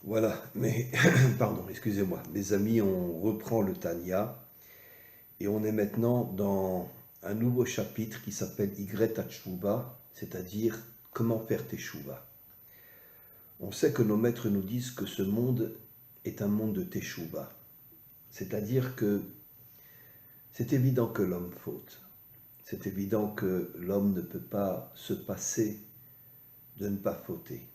Voilà, mais pardon, excusez-moi. Mes amis, on reprend le Tanya et on est maintenant dans un nouveau chapitre qui s'appelle Ygret Teshuvah, c'est-à-dire comment faire Teshuvah. On sait que nos maîtres nous disent que ce monde est un monde de Teshuvah, c'est-à-dire que c'est évident que l'homme faute. C'est évident que l'homme ne peut pas se passer de ne pas fauter.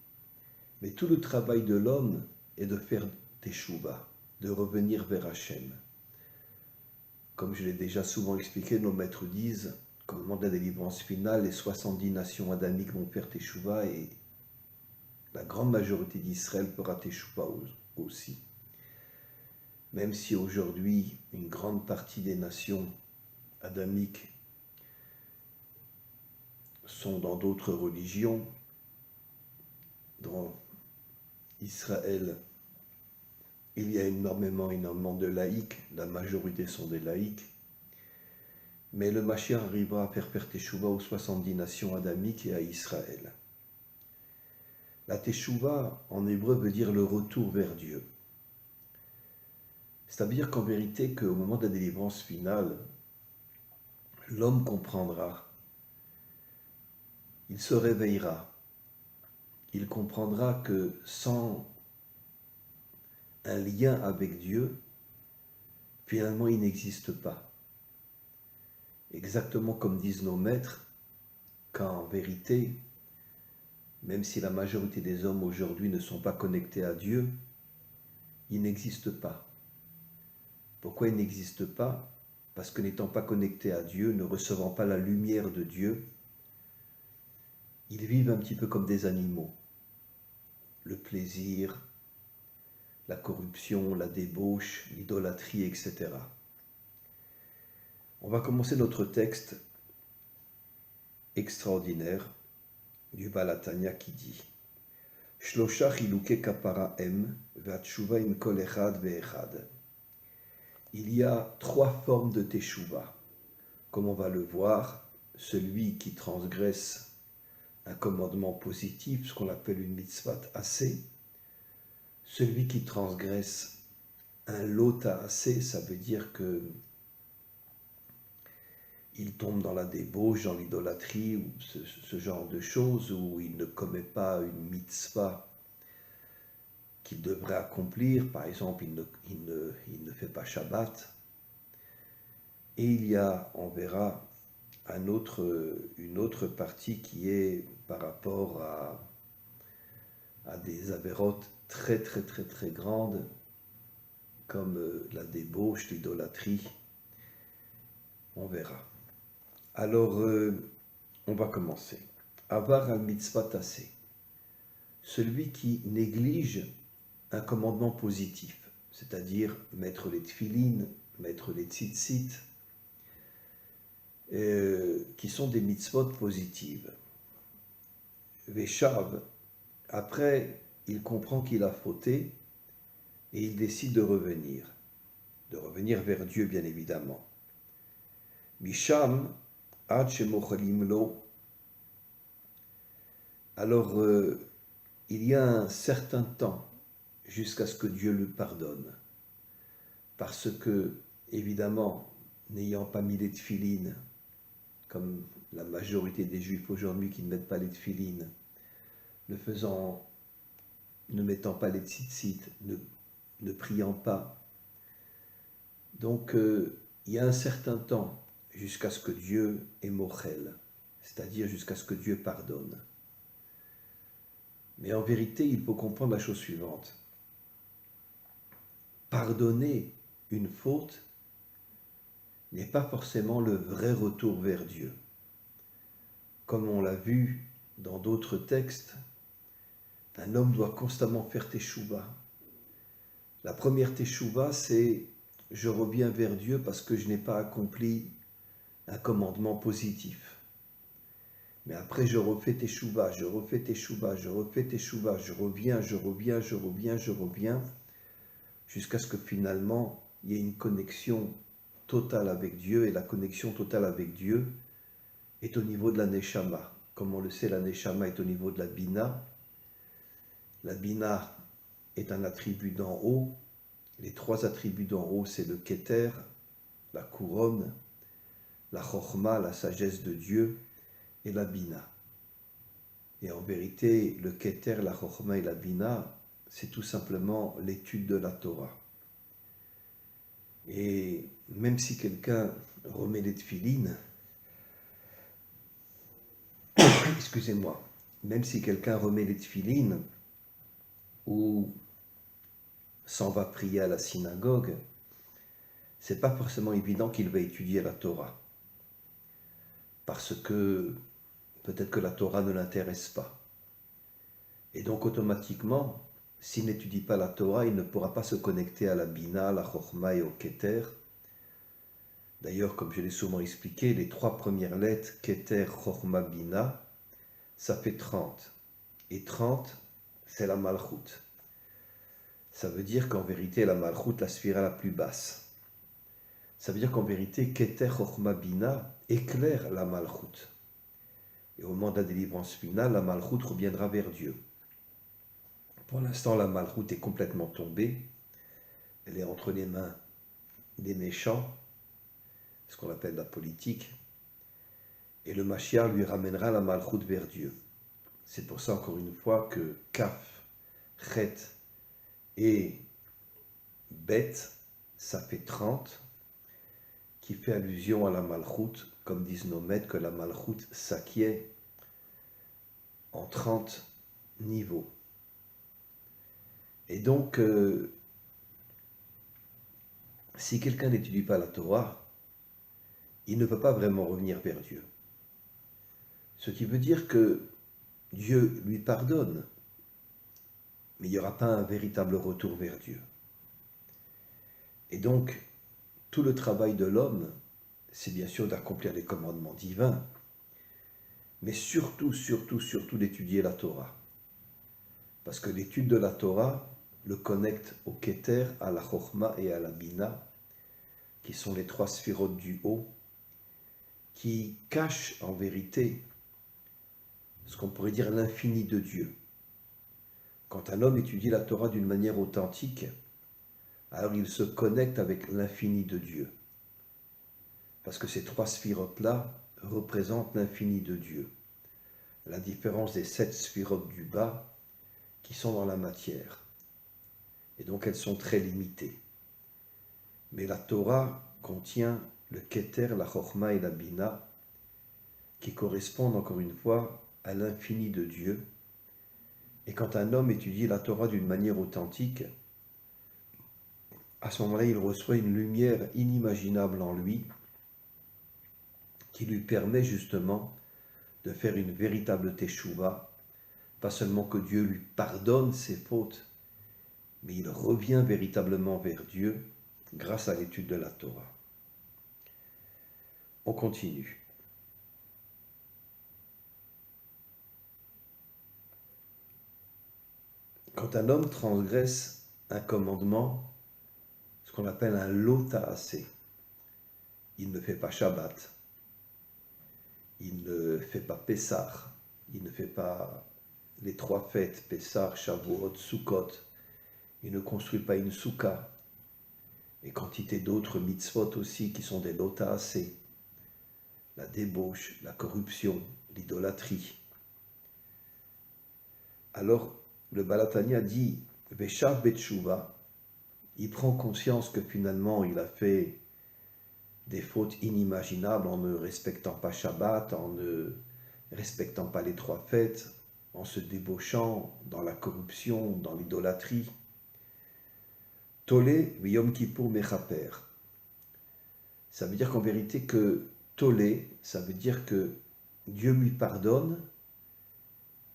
Mais tout le travail de l'homme est de faire Teshuvah, de revenir vers Hachem. Comme je l'ai déjà souvent expliqué, nos maîtres disent qu'au moment de la délivrance finale, les 70 nations adamiques vont faire Teshuvah et la grande majorité d'Israël fera Teshuvah aussi. Même si aujourd'hui, une grande partie des nations adamiques sont dans d'autres religions, dans Israël, il y a énormément de laïcs, la majorité sont des laïcs, mais le Mashiach arrivera à faire Teshuvah aux 70 nations adamiques et à Israël. La Teshuvah, en hébreu, veut dire le retour vers Dieu. C'est-à-dire qu'en vérité, qu'au moment de la délivrance finale, l'homme comprendra, il se réveillera, il comprendra que sans un lien avec Dieu, finalement, il n'existe pas. Exactement comme disent nos maîtres, qu'en vérité, même si la majorité des hommes aujourd'hui ne sont pas connectés à Dieu, il n'existe pas. Pourquoi il n'existe pas? Parce que n'étant pas connectés à Dieu, ne recevant pas la lumière de Dieu, ils vivent un petit peu comme des animaux. Le plaisir, la corruption, la débauche, l'idolâtrie, etc. On va commencer notre texte extraordinaire du Baal HaTanya qui dit Shlosha chiluke kapara em ve'atshuva im kol echad ve'echad. Il y a 3 formes de teshuva. Comme on va le voir, celui qui transgresse un commandement positif, ce qu'on appelle une mitzvah assez, celui qui transgresse un lota assez, ça veut dire que il tombe dans la débauche, dans l'idolâtrie, ou ce genre de choses, où il ne commet pas une mitzvah qu'il devrait accomplir, par exemple, il ne fait pas Shabbat. Et il y a, on verra, une autre partie qui est par rapport à des avérotes très très très très grandes, comme la débauche, l'idolâtrie. On verra. Alors, on va commencer. Avar al mitzvah tassé. Celui qui néglige un commandement positif, c'est-à-dire mettre les tfilines, mettre les tzitzit, qui sont des mitzvot positives. Veshav, après, il comprend qu'il a fauté et il décide de revenir vers Dieu, bien évidemment. Misham, ad shemochalim lo. Alors, il y a un certain temps jusqu'à ce que Dieu lui pardonne. Parce que, évidemment, n'ayant pas mis les tfilines, comme la majorité des juifs aujourd'hui qui ne mettent pas les tfilines, ne mettant pas les tzitzit, ne priant pas. Donc, il y a un certain temps jusqu'à ce que Dieu est mochel, c'est-à-dire jusqu'à ce que Dieu pardonne. Mais en vérité, il faut comprendre la chose suivante. Pardonner une faute n'est pas forcément le vrai retour vers Dieu. Comme on l'a vu dans d'autres textes, un homme doit constamment faire teshuva. La première teshuva, c'est « je reviens vers Dieu parce que je n'ai pas accompli un commandement positif ». Mais après, je refais teshuva, je refais teshuva, je refais teshuva, je reviens, jusqu'à ce que finalement, il y ait une connexion totale avec Dieu, et la connexion totale avec Dieu est au niveau de la neshama. Comme on le sait, la neshama est au niveau de la bina. La bina est un attribut d'en haut. Les trois attributs d'en haut, c'est le Keter, la couronne, la Chochma, la sagesse de Dieu, et la Bina. Et en vérité, le Keter, la Chochma et la Bina, c'est tout simplement l'étude de la Torah. Et même si quelqu'un remet les tefilines, excusez-moi, même si quelqu'un remet les tefilines ou s'en va prier à la synagogue, c'est pas forcément évident qu'il va étudier la Torah. Parce que peut-être que la Torah ne l'intéresse pas. Et donc automatiquement, s'il n'étudie pas la Torah, il ne pourra pas se connecter à la Bina, la Chochma et au Keter. D'ailleurs, comme je l'ai souvent expliqué, les trois premières lettres, Keter, Chochma, Bina, ça fait 30. Et 30, c'est la Malchut. Ça veut dire qu'en vérité, la Malchut, la sphira la plus basse. Ça veut dire qu'en vérité, Keter, Chochma, Bina éclaire la Malchut. Et au moment de la délivrance finale, la Malchut reviendra vers Dieu. Pour l'instant, la Malchut est complètement tombée. Elle est entre les mains des méchants, ce qu'on appelle la politique. Et le Mashiach lui ramènera la Malchut vers Dieu. C'est pour ça, encore une fois, que Kaf, Chet et Bet, ça fait 30, qui fait allusion à la Malchut, comme disent nos maîtres, que la Malchut s'acquiert en 30 niveaux. Et donc, si quelqu'un n'étudie pas la Torah, il ne peut pas vraiment revenir vers Dieu. Ce qui veut dire que Dieu lui pardonne, mais il n'y aura pas un véritable retour vers Dieu. Et donc, tout le travail de l'homme, c'est bien sûr d'accomplir les commandements divins, mais surtout d'étudier la Torah. Parce que l'étude de la Torah le connecte au Keter, à la Chochma et à la Bina, qui sont les trois sphirotes du haut, qui cachent en vérité ce qu'on pourrait dire l'infini de Dieu. Quand un homme étudie la Torah d'une manière authentique, alors il se connecte avec l'infini de Dieu. Parce que ces trois sphirotes-là représentent l'infini de Dieu. La différence des 7 sphirotes du bas qui sont dans la matière. Et donc elles sont très limitées. Mais la Torah contient le Keter, la Chochma et la Bina, qui correspondent encore une fois à l'infini de Dieu. Et quand un homme étudie la Torah d'une manière authentique, à ce moment-là, il reçoit une lumière inimaginable en lui qui lui permet justement de faire une véritable teshuva, pas seulement que Dieu lui pardonne ses fautes, mais il revient véritablement vers Dieu grâce à l'étude de la Torah. On continue. Quand un homme transgresse un commandement, ce qu'on appelle un lo ta'aseh, il ne fait pas Shabbat, il ne fait pas Pessah, il ne fait pas les trois fêtes, Pessah, Shavuot, Sukkot, il ne construit pas une soukha, et quantité d'autres mitzvot aussi qui sont des lo ta'aseh, la débauche, la corruption, l'idolâtrie. Alors, le Balatania dit, Veshav Betshuva, il prend conscience que finalement il a fait des fautes inimaginables en ne respectant pas Shabbat, en ne respectant pas les trois fêtes, en se débauchant dans la corruption, dans l'idolâtrie. Tolé Yom Kippur Mechaper. Ça veut dire qu'en vérité que Tolé, ça veut dire que Dieu lui pardonne,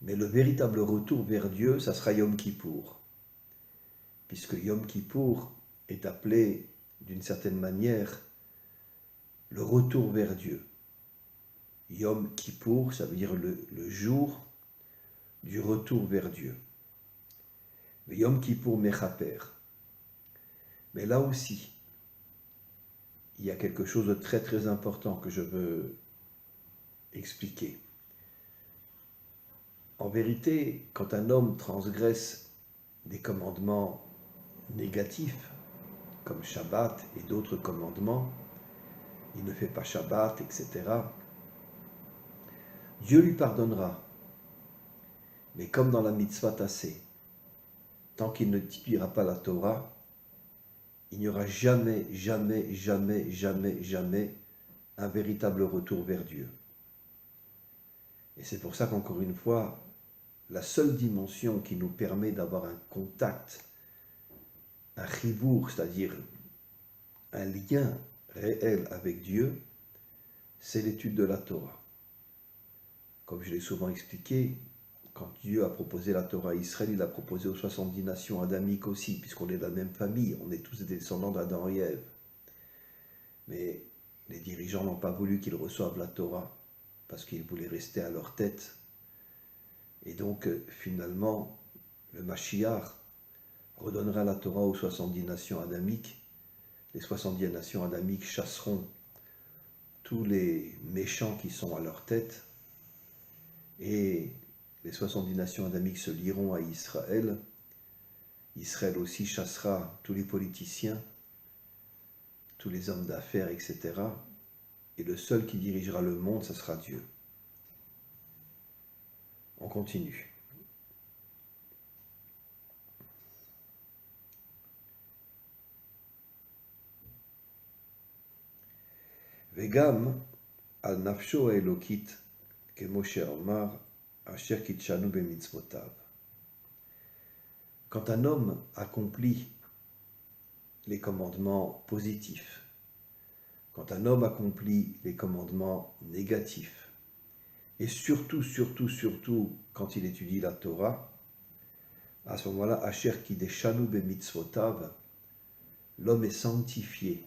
mais le véritable retour vers Dieu, ça sera Yom Kippour. Puisque Yom Kippour est appelé d'une certaine manière le retour vers Dieu. Yom Kippour, ça veut dire le jour du retour vers Dieu. Mais Yom Kippour Mechaper. Mais là aussi, il y a quelque chose de très très important que je veux expliquer. En vérité, quand un homme transgresse des commandements négatifs, comme Shabbat et d'autres commandements, il ne fait pas Shabbat, etc., Dieu lui pardonnera. Mais comme dans la mitzvah tassée, tant qu'il ne t'étudiera pas la Torah, il n'y aura jamais, jamais, jamais, jamais, jamais un véritable retour vers Dieu. Et c'est pour ça qu'encore une fois, la seule dimension qui nous permet d'avoir un contact, un chivour, c'est-à-dire un lien réel avec Dieu, c'est l'étude de la Torah. Comme je l'ai souvent expliqué, quand Dieu a proposé la Torah à Israël, il l'a proposé aux 70 nations adamiques aussi, puisqu'on est de la même famille, on est tous des descendants d'Adam et Ève. Mais les dirigeants n'ont pas voulu qu'ils reçoivent la Torah, parce qu'ils voulaient rester à leur tête. Et donc, finalement, le Mashiach redonnera la Torah aux 70 nations adamiques. Les 70 nations adamiques chasseront tous les méchants qui sont à leur tête, et les 70 nations adamiques se lieront à Israël. Israël aussi chassera tous les politiciens, tous les hommes d'affaires, etc. Et le seul qui dirigera le monde, ce sera Dieu. On continue. Vegam al nafsho elokit que Moshe Omar asher kitshanu bemitzvotav. Quand un homme accomplit les commandements positifs, quand un homme accomplit les commandements négatifs, et surtout quand il étudie la Torah, à ce moment-là, asher kideshanu bemitzvotav, l'homme est sanctifié.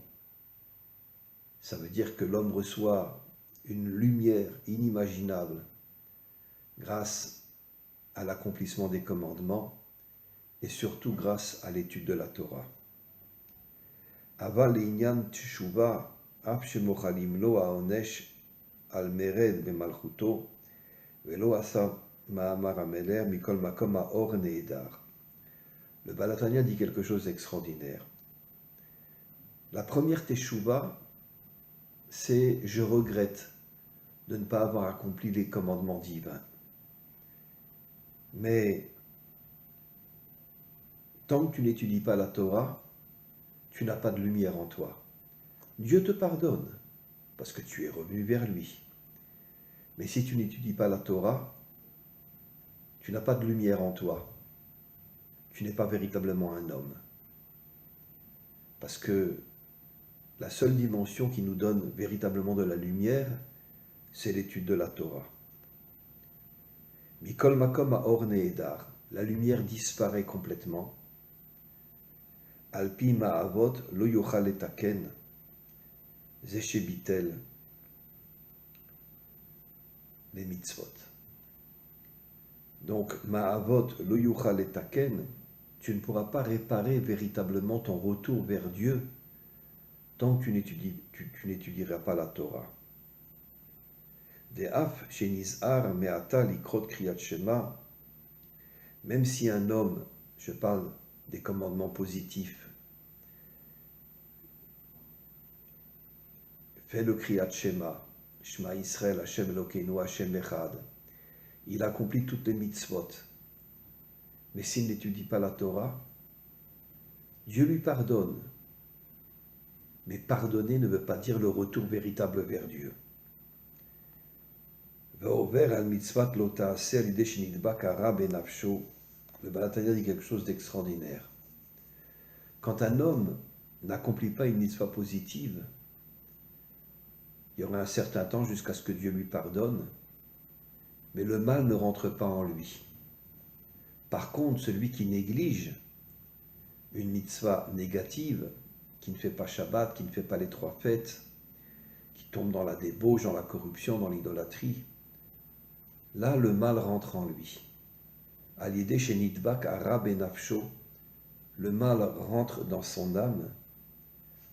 Ça veut dire que l'homme reçoit une lumière inimaginable grâce à l'accomplissement des commandements et surtout grâce à l'étude de la Torah. Aval inyan tshuva af shemochalim lo haonesh al mered bemalchuto velo asa ma'amar hameler mikol makom haor nehedar. Le Baal HaTanya dit quelque chose d'extraordinaire. La première teshuva, c'est « je regrette de ne pas avoir accompli les commandements divins ». Mais tant que tu n'étudies pas la Torah, tu n'as pas de lumière en toi. Dieu te pardonne parce que tu es revenu vers lui. Mais si tu n'étudies pas la Torah, tu n'as pas de lumière en toi. Tu n'es pas véritablement un homme. Parce que la seule dimension qui nous donne véritablement de la lumière, c'est l'étude de la Torah. Mikol makom haor nehedar, la lumière disparaît complètement. Alpi ma'avot lo yochal letaken, zeshe bitel, les mitzvot. Donc, ma'avot lo yochal letaken, tu ne pourras pas réparer véritablement ton retour vers Dieu tant que tu n'étudieras pas la Torah. De'af shenizhar me'ata likrot kriyat shema, même si un homme, je parle des commandements positifs, fait le kriyat shema, Shema Israël, Hashem Elokeinu, Hashem Echad, il accomplit toutes les mitzvot, mais s'il n'étudie pas la Torah, Dieu lui pardonne. Mais pardonner ne veut pas dire le retour véritable vers Dieu. Le Baal HaTanya dit quelque chose d'extraordinaire. Quand un homme n'accomplit pas une mitzvah positive, il y aura un certain temps jusqu'à ce que Dieu lui pardonne, mais le mal ne rentre pas en lui. Par contre, celui qui néglige une mitzvah négative, qui ne fait pas Shabbat, qui ne fait pas les 3 fêtes, qui tombe dans la débauche, dans la corruption, dans l'idolâtrie, là le mal rentre en lui. Alidé chez Nidbak Arab et Nafsho, le mal rentre dans son âme,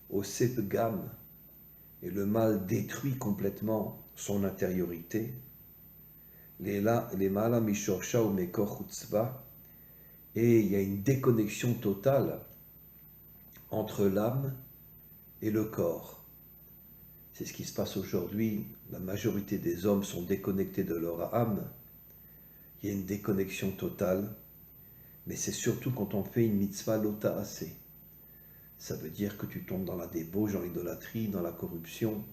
au Sepgam, et le mal détruit complètement son intériorité. Les Mala Mishorsha ou Mekor Chutzva, et il y a une déconnexion totale entre l'âme et le corps. C'est ce qui se passe aujourd'hui. La majorité des hommes sont déconnectés de leur âme. Il y a une déconnexion totale, mais c'est surtout quand on fait une mitzvah lota assez. Ça veut dire que tu tombes dans la débauche, dans l'idolâtrie, dans la corruption.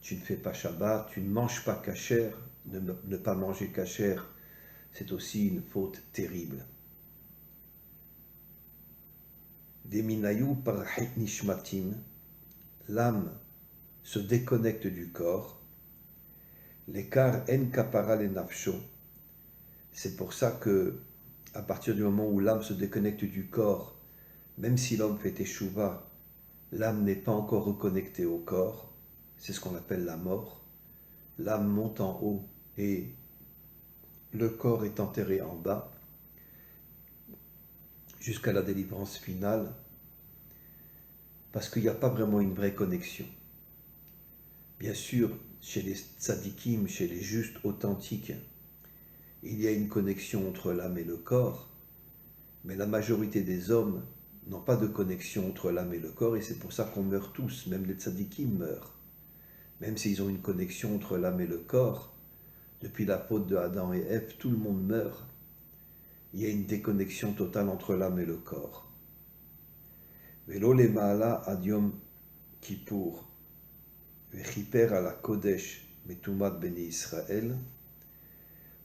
Tu ne fais pas Shabbat, tu ne manges pas kasher. Ne pas manger kasher, c'est aussi une faute terrible. Deminayu parahit nishmatin, l'âme se déconnecte du corps. L'écart en kapara le nafsho. C'est pour ça que, à partir du moment où l'âme se déconnecte du corps, même si l'homme fait teshuva, l'âme n'est pas encore reconnectée au corps. C'est ce qu'on appelle la mort. L'âme monte en haut et le corps est enterré en bas jusqu'à la délivrance finale, parce qu'il n'y a pas vraiment une vraie connexion. Bien sûr, chez les tzadikim, chez les justes authentiques, il y a une connexion entre l'âme et le corps, mais la majorité des hommes n'ont pas de connexion entre l'âme et le corps, et c'est pour ça qu'on meurt tous, même les tzadikim meurent. Même s'ils ont une connexion entre l'âme et le corps, depuis la faute de Adam et Ève, tout le monde meurt. Il y a une déconnexion totale entre l'âme et le corps. Velo le ma'ala ad yom kippour, vechiper ala kodesh metumat beni Israël.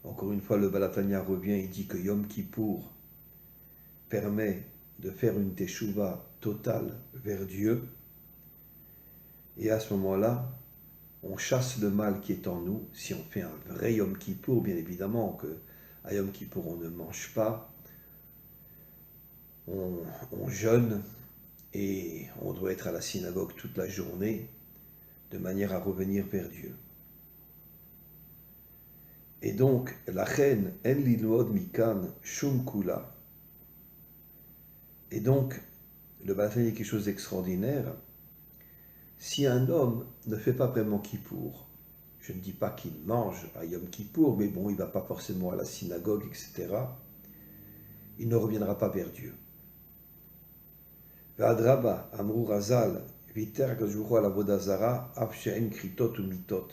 Encore une fois, le Baal HaTanya revient et dit que Yom Kippour permet de faire une teshuva totale vers Dieu. Et à ce moment-là, on chasse le mal qui est en nous. Si on fait un vrai Yom Kippour, bien évidemment que à Yom Kippour on ne mange pas, on jeûne et on doit être à la synagogue toute la journée de manière à revenir vers Dieu. Et donc, la reine en lilmod mikan shum kula. Et donc, le Baal HaTanya est quelque chose d'extraordinaire. Si un homme ne fait pas vraiment Kippour, je ne dis pas qu'il mange à Yom Kippour, mais bon, il ne va pas forcément à la synagogue, etc., il ne reviendra pas vers Dieu. V'adraba, amrou razal, viter gajuro la vodazara, afshe'en kritot ou mitot.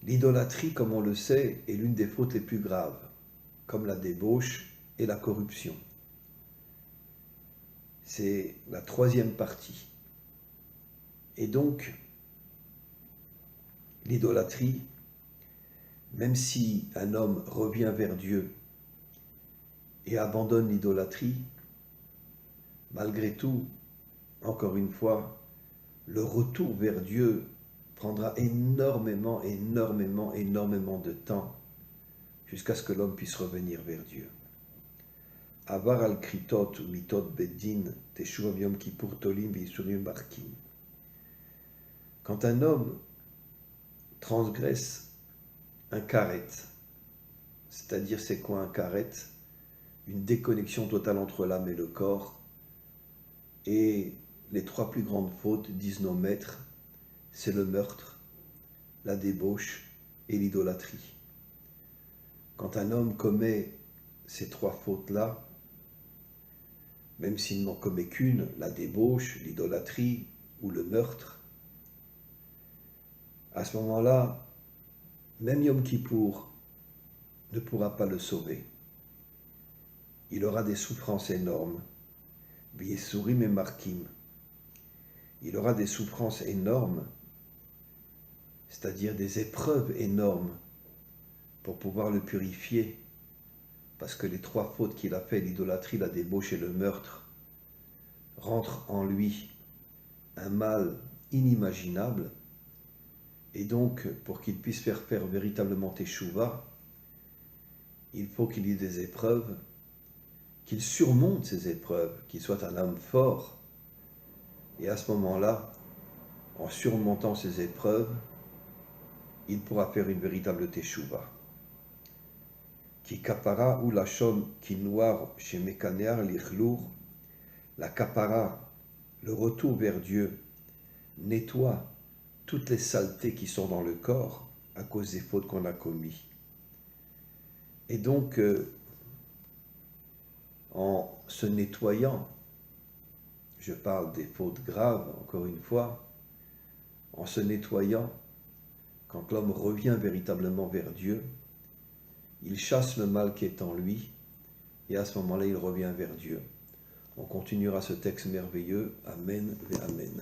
L'idolâtrie, comme on le sait, est l'une des fautes les plus graves, comme la débauche et la corruption. C'est la troisième partie. Et donc, l'idolâtrie, même si un homme revient vers Dieu et abandonne l'idolâtrie, malgré tout, encore une fois, le retour vers Dieu prendra énormément de temps jusqu'à ce que l'homme puisse revenir vers Dieu. Avar al kritot ou mitot beddin teshuvam yom kippur tolim v'yisurim barkim. Quand un homme transgresse un karet, c'est-à-dire c'est quoi un karet? Une déconnexion totale entre l'âme et le corps, et les trois plus grandes fautes, disent nos maîtres, c'est le meurtre, la débauche et l'idolâtrie. Quand un homme commet ces trois fautes-là, même s'il n'en commet qu'une, la débauche, l'idolâtrie ou le meurtre, à ce moment-là, même Yom Kippour ne pourra pas le sauver. Il aura des souffrances énormes, V'yesurim et markim. Il aura des souffrances énormes, c'est-à-dire des épreuves énormes pour pouvoir le purifier, parce que les trois fautes qu'il a fait, l'idolâtrie, la débauche et le meurtre, rentrent en lui un mal inimaginable, et donc pour qu'il puisse faire véritablement teshuva, il faut qu'il y ait des épreuves, qu'il surmonte ces épreuves, qu'il soit un homme fort, et à ce moment-là, en surmontant ces épreuves, il pourra faire une véritable teshuva. Qui kapara ou la shon qui noir chez Mekanear l'irlour, la kapara, le retour vers Dieu, nettoie toutes les saletés qui sont dans le corps à cause des fautes qu'on a commises. Et donc, en se nettoyant, je parle des fautes graves, encore une fois, en se nettoyant, quand l'homme revient véritablement vers Dieu, il chasse le mal qui est en lui, et à ce moment-là, il revient vers Dieu. On continuera ce texte merveilleux. Amen et Amen.